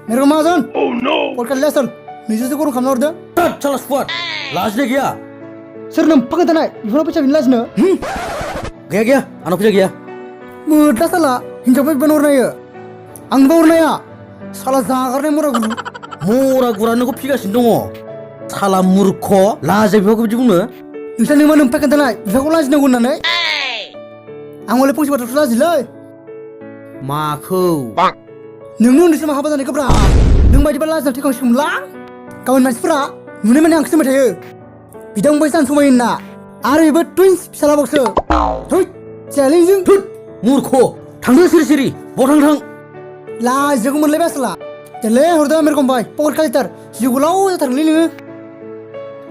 Mergom Mahajwn. Oh no. Podcast lesson. Nijose gurung khamna ordo. Chala squad. Lajne gaya. Sir nam pakai tanai. Ifro pecah bin lajne. Gaya. Anak pecah gaya. Mudah salah. Hinjau pecah benor naya. Ang benor naya. Salah zagar ne murah guru. Murah guran aku piga sindongo. Salah murko. Lajne bifo aku bicibung ne. Insan ni mana pakai tanai. Bifo lajne guna ne. Ang oleh pungsi batas lajne leh. Maku. Nung di sama habat ane kebra. Nung baju balas nanti kau semlang. Kawan masih pera. Nune mana yang kesempat ya. Bidang baisan semua ina. Are ibu twins salah box. Tuh. Challenging. Tuh. Murko. Tangga siri. Botang tang. Lah, jago mulai besla. Jadi horda Mergom bay. Pokok kali ter. Jago lau ter lili.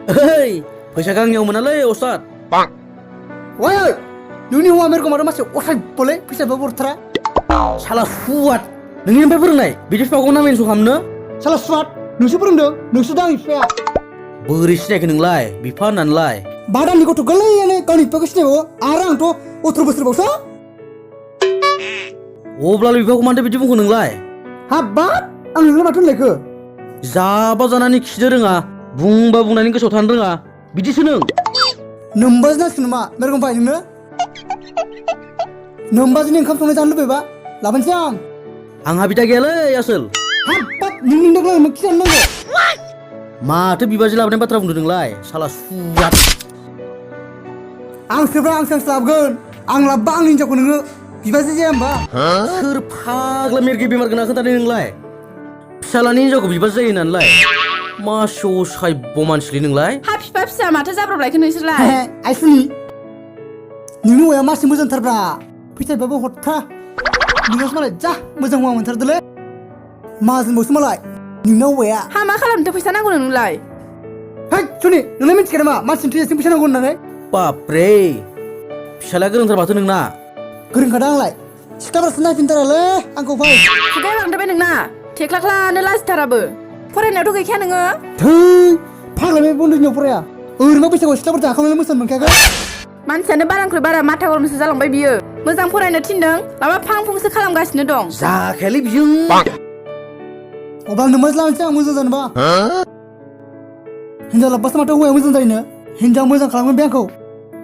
Hei. Pesa kang yang mana le Ustad? Bang. Wah. Nuni huwa Mergom ada masih. Osai boleh. Bisa babur tera. Salah kuat. Nengin apa berenai? Bidis pakau namin suhamna. Salah swat. Nusu perundang. Nusu dang isya. Berisnya kena ngelai. Bipanan lai. Badan ni kau tu galai ya ne. Kau ni pakai sini wo. Arang tu. Utru besar bausa. Oh belalu bipa aku mantap bidis kena ngelai. Habat. Ang lu matun leke. Zaba zanani kisider nga. Bungba nani kesotan nga. Bidis seneng. Numbas na sinema. Mergom bay ni ne. Numbas ni engkau tunai jangan lupa ba. Laban siang. Ang habita gele yasel. Habat. Ning dak lai makian nenggo. Mata bibaji laban patra bundu ngelai. Salah suat. Ang sebra ang sang selabgen. Ang labang ninja ku nenggo. Bibaji jam ba. Serpag lemir ki bimar kena tadi ngelai. Salah ninja ku bibaji nan lai. Masuk sai boman sili ngelai. Happy pepsa mata zabrok lai kena islai. Aisni. Ninu ya masih muzan terbra. Pisah babu hotta. Ninu semalah jah muzan huang mentar dulu. Mazin bos semalah. Ninu ya. Hama kalam tu pisa nanggu nulai. Hei, cuni. Nulu minci kena ma. Masih tu ya simpisah nanggu nane. Papre. Salah gereng terbatu neng na. Gereng kadang lai. Sekarang senai pintar le. Angkau pai. Sudah bang tapi neng na. Teklak lah nelas tarabe. Foreigner tu kaya nengga. Tuh. Pagla me bundu nyopor ya. Urma pisah kau setelah bertak kamu musan mengkaga. Mansiyana barang bara mata kalau mesti jalan bayi biar. Muzang foreigner tindang. Lama pang fungsi kalam gas nedong. Zakeli biung. Obang numas lawan siang muzan zanba. Hinja lepas mata huang muzan zayna. Hinja muzan kalangan biangkau.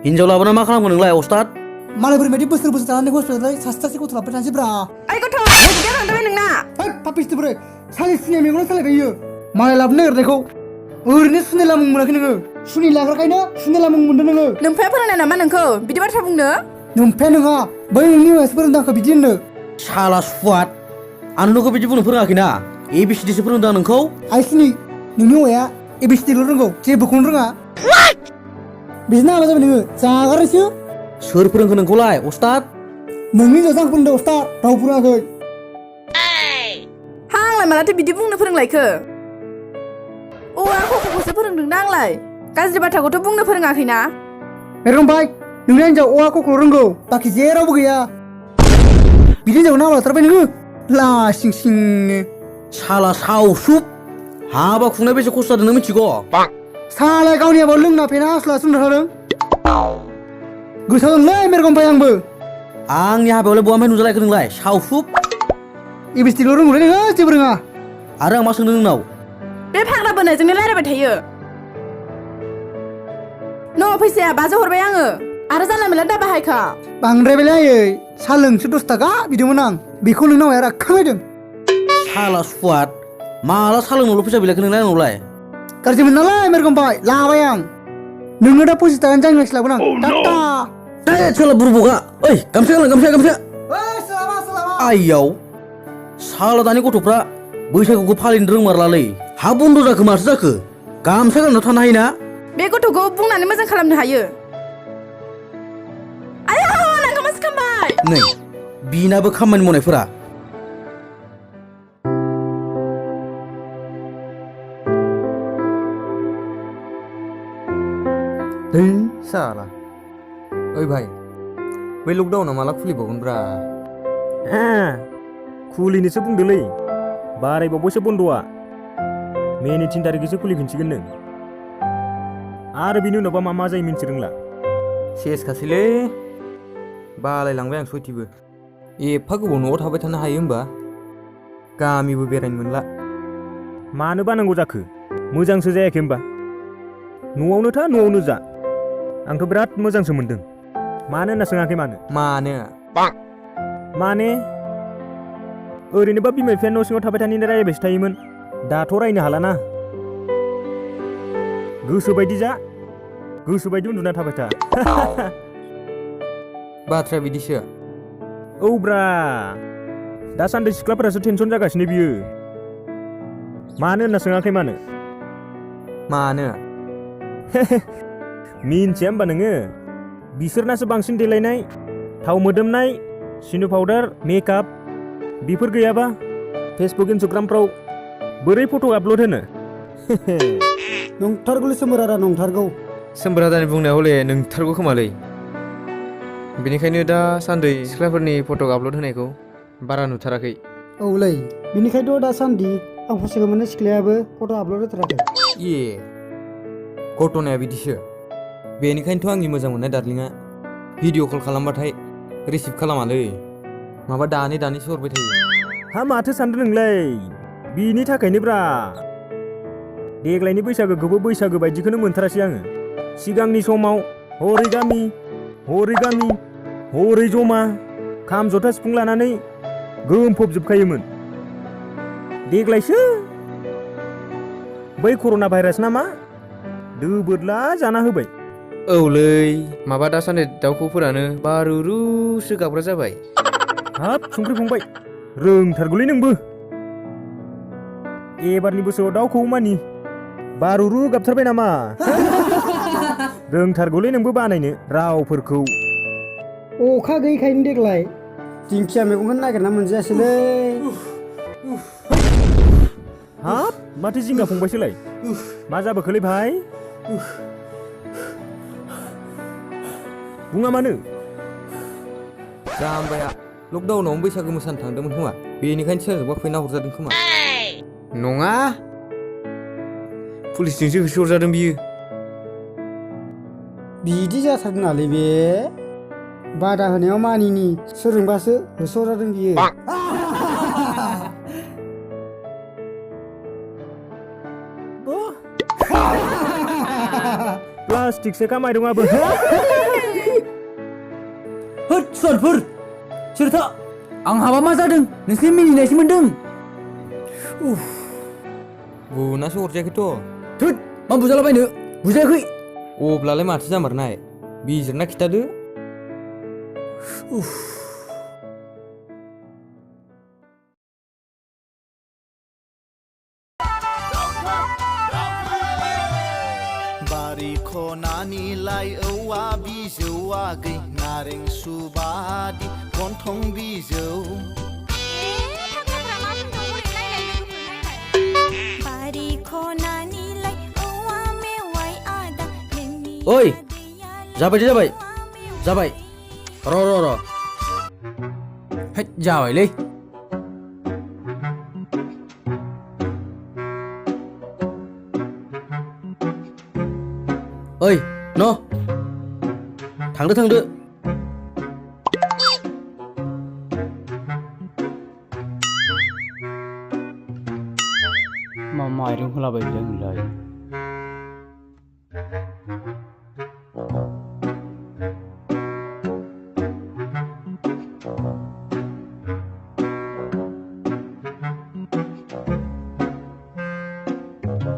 Hinjau laban nama kalam ngelai Ustad. Malah bermedi besar jalan nego hospital sasta sih kau telah berjanji bra. Ayo kau tahu. Sudah bang tapi neng na. Hei, papi itu bre. Saya sini minggu lalu kayu. Malah lab nego nego. Urni sini lamung mulai nego. Suni lagar kayaknya. Sini lamung mundur nego. Nempai foreigner nama nengko. Bidi bar tabung ne. Nempai nego. Bayi ni wes berendang ke bidin nego. Salah suat. Anu ko biji pun pernah kena. Ibis di sepuluh tahun engkau. Aisni. Ninu ya. Ibis di luar nego. Cie bukun renga. Bisna apa nego? Cagar sih. Sur pernah kena kulai Ustad. Nengi jasang pun dah Ustad. Tahu pernah ke? Hang lai malah tu bidi bung ne foreign lai ke. Oh aku khusus foreign dendang lai. Kasih bata kau tu bung ne foreign akina. Mergom bay. Nunggu jauh oh aku keluar nego. Tak kira apa ya. Bidin jauh nama terbaik nego. Lah sing sing. Salah sausup. Haba kuna besi kusta dengan mencigo. Salah kau ni abang lung na penas lah sunnah orang. Gusau leh Mergom bay yang ber. Ang ni haba oleh buah main uzalai kena ngelai. Sausup. Ibis di luar mulai nego cie berenga. Ada yang masuk neng nau. Be phagra bane जोंनि लायरायबाय थायो न' फैसाया 500 हरबाय आङो आरो जानला मोनला दा बाहायखा Bangdrai belai, saleng sedus taga video menang. Biko nuna wera kamedeng. Salah suat. Malah saleng nulu bisa bila kena nulai. Kerja menalai Mergom bay, labayang. Nunggu dah posisi tangan jangan lagi lagu nang. Tata. Salah berbuka. Kamsia. Selamat. Ayau. Salah tani ko tupra. Bisa ko palin dereng marlalai. Habun dosa kemas ke. Kamsia kan nonton haina. बे गथ'खौ बुंनानै मोजां खालामनो हायो आया नांगौ मासि खामबाय नै बिनाबो खामानि मावनायफोरा salah oi bhai बै लकडाउना माला खुलिबावगोन ब्रा खुलिनोसो बुंदोलै बारायबावबायसो बन्द'आ मेनि 3 तारिखैसो खुलिफिनसिगोन नों आरो बिनि उनावबा मा जायो मिन्थि रोंला सेसखासैलै बालायलांबाय आं सयथिबो एफा गोबाव न'आव थाबाय थानो हायो होमबा गामिबो बेरायनो मोनला मानो बानांगौ जाखो मोजांसो जायाखै होमबा न'आवनो था न'आवनो जा आंथ' बिराद मोजांसो मोनदों मानो होनना सोङाखै मानो माने ओरैनोबा बिमा बिफाया न' सिङाव थाबाय थानानै रायबायसो थायोमोन दाथ' रायनो हालाना गोसो बायदि जा गोसो बायदि उन्दुना थाबाय था बाथ्राया बिदिसो औ ब्रा दासान्दि सिख्लाफोरासो टेनसन जागासिनो बियो मानो होनना सोङाखै मानो मिन्थिया होमबा नोङो बिसोरनासो बांसिन देलायनाय थाव मोदोमनाय सिनु पाउडार मेकआप बेफोर गैयाबा फेसबुक इन्सटाग्रामफ्राव बोरै फट' आपल'ड होनो नंथारगौलै सोमबोरादा नंथारगौ सोमबोरादानि बुंनाया हले नोंथारगौ खोमालै बेनिखायनो दासान्दि सिख्लाफोरनि फट' आपल'ड होनायखौ बारा नुथाराखै औलै बिनिखायनोथ' दासान्दि आं फसायनो मोननाय सिख्लायाबो फट' आपल'ड होथाराखै घटनाया बिदिसो बेनिखायनोथ' आंनि मोजां मोननाय दार्लिंआ भिडिअ कल खालामबाथाय रिसिभ खालामालै माबा दानैसो हरबाय थायो हा माथो सानदों नोंलाय बिनि थाखायनो ब्रा देग्लायनि बैसागोखौबो बैसागो बायदिखौनो मोनथारासै आङो सिगांनि समाव हरै गामि हरै जमा खाम जथा सिफुं लानानै गोमफबजोबखायोमोन देग्लायसो बै कर'ना भाइरास ना मा दोबोदला जाना होबाय औलै माबा दासान्दि दाउखौफोरानो बारुरुसो गाबग्रा जाबाय हाब संख्रि फंबाय रोंथारगौलै नोंबो एबारनि बोसोराव दाउखौ मानि बारुरु गाबथारबाय नामा रोंथारगौलै नोंबो बानायनो रावफोरखौ अखा गैयैखायनो देग्लाय दिंखिया मैगंखौनो नागिरना मोनजायासैलै हाब माथो जिंगा फंबायसोलाय मा जाबोखोलै भाइ बुङा मानो जाम्बाया लकडाउनाव बैसागो मोसानो थांदोंमोन खोमा बेनिखायनो सोरजोंबा फैना हरजादों खोमा नङा पुलिसजोंसो होसोहरजादों बियो बिदि जाथारनालै बे बादा होनायाव मानिनि सोरजोंबासो होसोहरजादों बियो प्लास्टिकसो कामायदोंआबो होद सुवारफोर सोरथा आं हाबा मा जादों नोंसोर मिनिनायसो मोनदों बुनासो हरजायाखैथ' थोद मा बुजालाबायनो बुजायाखै अब्लालाय माथो जामारनाय बिजिरना खिथादो बारि खनानिलाय औवा बिजौआ गै नारें सुबादि गन्थं बिजौ ओइ जाबाय र' है जाबायलै ओइ न थांदो मा माइरं होलाबायदों नोंलाय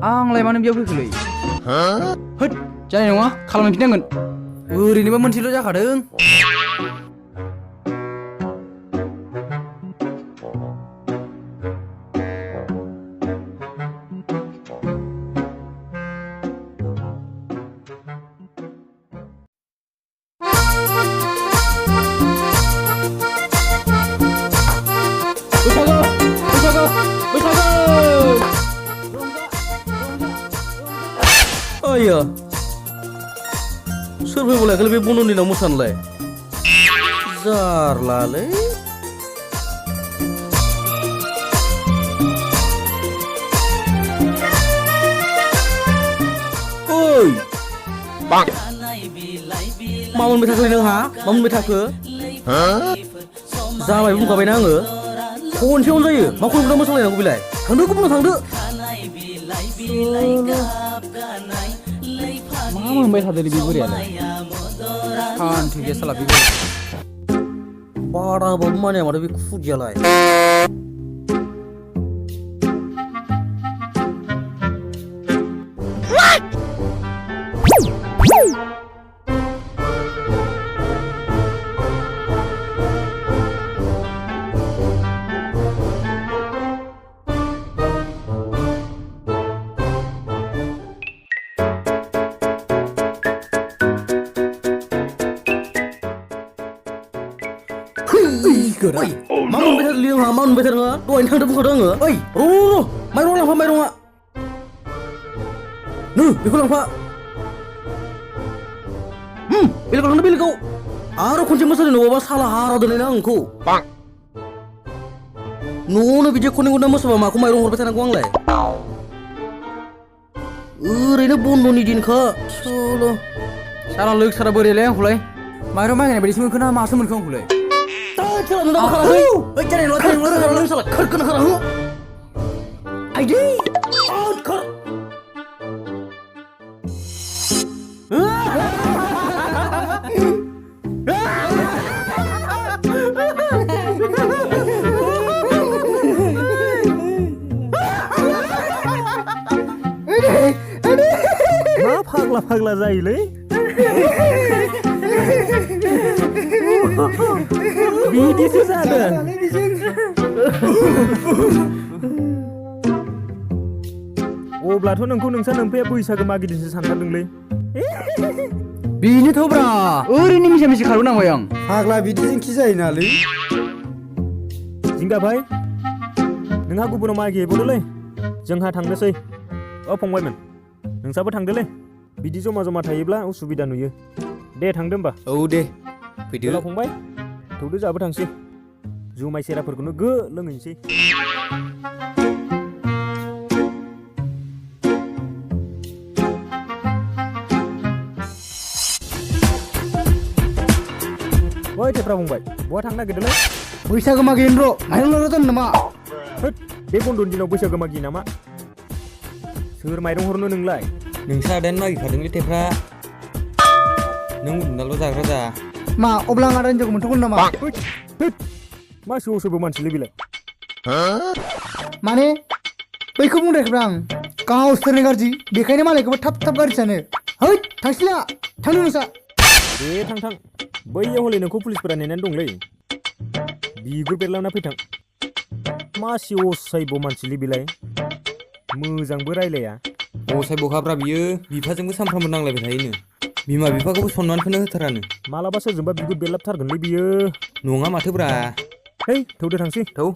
आंलाय मानो बेयाव फैखोलै होद जानाय नङा खालामफिननांगोन ओरैनोबा मोनसेल' जाखादों आया सोर फैबावलायखोलै बे बन'नि दिनाव मोसानोलाय जारलालै ओइ मा मोनबाय थाखोलै नोंहा मा मोनबाय थाखो जाबाय बुंखाबायना आङो खनसेयावनो जायो मा खनसेयाव मोसालायनांगौ बेलाय थांदो गुबुनाव थांदो मा मोनबाय थादों बे बुरियालाय सानथुगे साला बे बुरि बाराबाबो मानिया माथो बे खुदियालाय Oi, mau bener liang ha, mau bener nga, doain thang debu kadang nga. Oi, ro, mairong lang pa mairong nga. Nu, biko lang pa. Bil kau, bil kau. Aro kunci masal ni, wabah salah hara dan ini angku. Bang. Nu, bijak kuning udah mas sama aku mairong hormat anak guang leh. Ini bondo ni din kah, solo. सारा लोग सारा बोरे ले खुले माइरो मांगने बड़ी सिमन खुना मासुमन खौ खुले Cakap nak makan apa? Cari lo salah, kerkan salah hu. ID, out ker. मा फाग्ला जायोलै बिदिसो जादों अब्लाथ' नोंखौ नोंसा नोमफाया बैसागो मागिदिनसो सानथारदोंलै बेनोथ'ब्रा ओरैनो मिसा मिसि खारबोनांबाय आं फाग्ला बिदिजों खि जायो नालै जिंगा भाई नोंहा गुबुनाव मागिहैबावदोलै जोंहा थांनोसै फंबायमोन नोंसाबो थांदोलै बिदि जमा जमा थायोब्ला उसुबिदा नुयो दे थांदो होमबा औ दे फैदो फंबाय थौदो जाबो थांसै जुमाय सेराफोरखौनो गो लोंहैनोसै ओइ थेफ्रा फंबाय बहा थांनो नागिरदोंलै बैसागो मागिनो र' माइरं लाना दोन नामा होद बे बन्द'नि दिनाव बैसागो मागियो नामा सोर माइरं हरनो नोंलाय नोंसा आदायानो मागिखादोंलै थेफ्रा नों उन्दुनाल' जाग्रा जा मा अब्ला आं आदानि जौखौ मोनथ'गोन नामा मा सोबो मानसिलै बेलाय माने बैखौ बुंद्रायखैब्रा आं गावसोरनो गाज्रि बेखायनो मालायखौबो थाब गाज्रि सानो है थांसैला थांदो नोंसा दे थां बैयाव हले नोंखौ पुलिसफोरा नेनानै दंलै बिगुर बेरलांना फैथां मासि असायब मानसिलै बेलाय मोजांबो रायलाया असायबखाब्रा बियो बिफाजोंबो सानफ्रामबो नांलायबाय थायोनो बिमा बिफाखौबो सनमानखौनो होथारानो मालाबा सोरजोंबा बिगुर बेरलाबथारगोनलै बियो नङा माथोब्रा है थौदो थांसै थौ